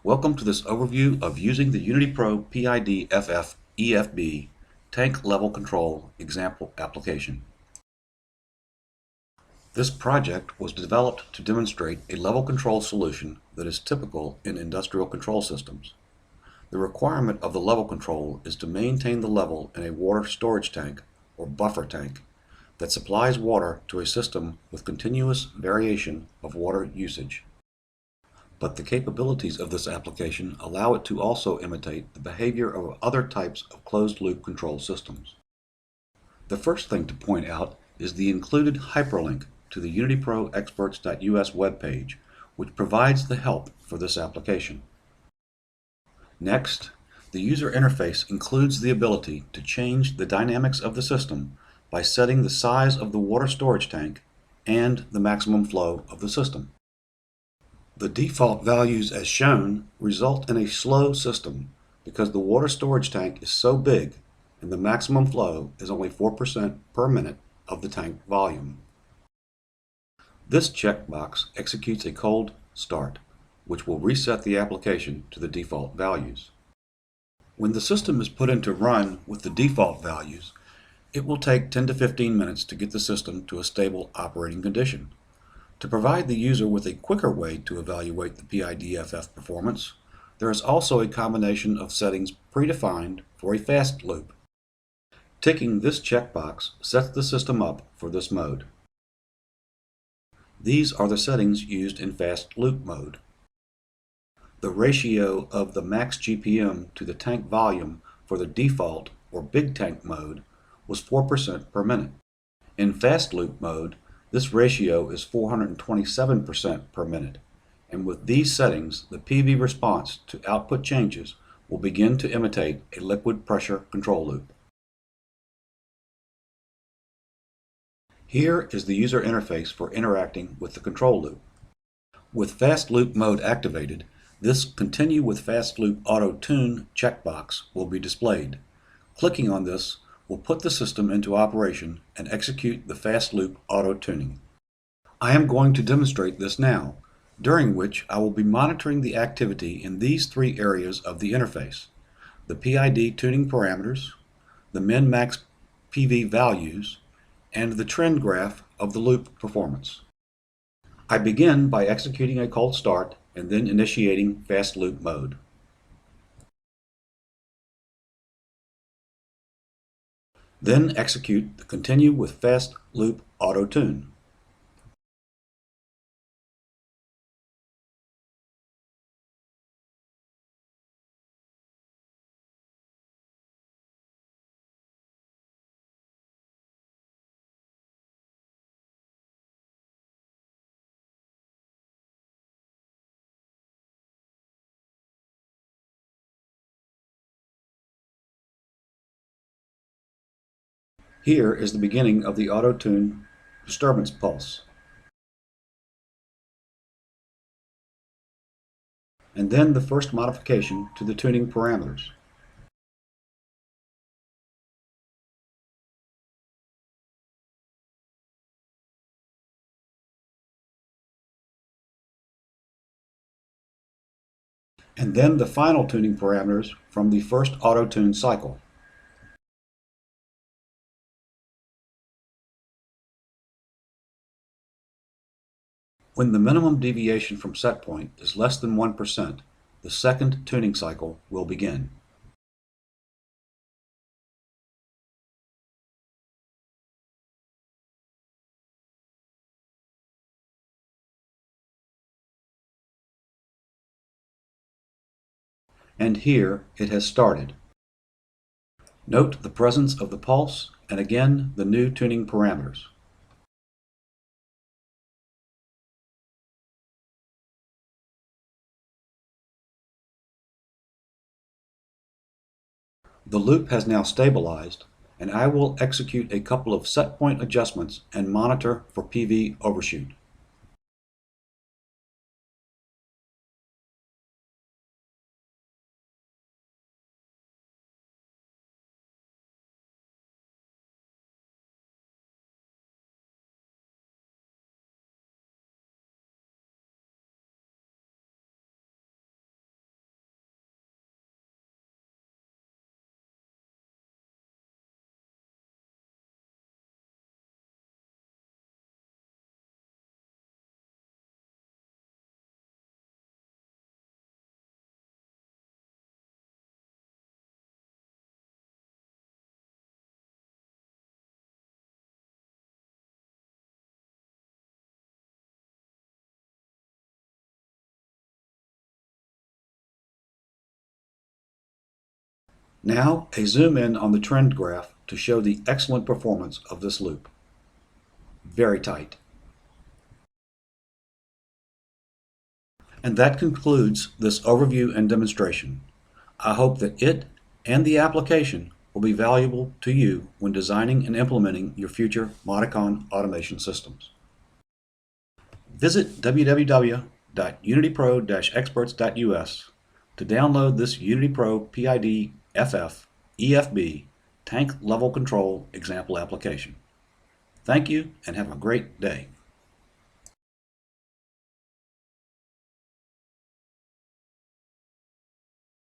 Welcome to this overview of using the UnityPro PIDFF EFB tank level control example application. This project was developed to demonstrate a level control solution that is typical in industrial control systems. The requirement of the level control is to maintain the level in a water storage tank or buffer tank that supplies water to a system with continuous variation of water usage. But the capabilities of this application allow it to also imitate the behavior of other types of closed-loop control systems. The first thing to point out is the included hyperlink to the UnityProExperts.us webpage, which provides the help for this application. Next, the user interface includes the ability to change the dynamics of the system by setting the size of the water storage tank and the maximum flow of the system. The default values as shown result in a slow system because the water storage tank is so big and the maximum flow is only 4% per minute of the tank volume. This checkbox executes a cold start, which will reset the application to the default values. When the system is put into run with the default values, it will take 10 to 15 minutes to get the system to a stable operating condition. To provide the user with a quicker way to evaluate the PIDFF performance, there is also a combination of settings predefined for a fast loop. Ticking this checkbox sets the system up for this mode. These are the settings used in fast loop mode. The ratio of the max GPM to the tank volume for the default or big tank mode was 4% per minute. In fast loop mode, this ratio is 427% per minute, and with these settings, the PV response to output changes will begin to imitate a liquid pressure control loop. Here is the user interface for interacting with the control loop. With fast loop mode activated, this Continue with Fast Loop Auto Tune checkbox will be displayed. Clicking on this will put the system into operation and execute the fast loop auto tuning. I am going to demonstrate this now, during which I will be monitoring the activity in these three areas of the interface: the PID tuning parameters, the min-max PV values, and the trend graph of the loop performance. I begin by executing a cold start and then initiating fast loop mode. Then execute the Continue with Fast Loop Auto Tune. Here is the beginning of the auto tune disturbance pulse. And then the first modification to the tuning parameters. And then the final tuning parameters from the first auto-tune cycle. When the minimum deviation from set point is less than 1%, the second tuning cycle will begin. And here it has started. Note the presence of the pulse and again the new tuning parameters. The loop has now stabilized, and I will execute a couple of set point adjustments and monitor for PV overshoot. Now, a zoom in on the trend graph to show the excellent performance of this loop. Very tight. And that concludes this overview and demonstration. I hope that it and the application will be valuable to you when designing and implementing your future Modicon automation systems. Visit www.unitypro-experts.us to download this UnityPro PIDFF EFB tank level control example application. Thank you and have a great day.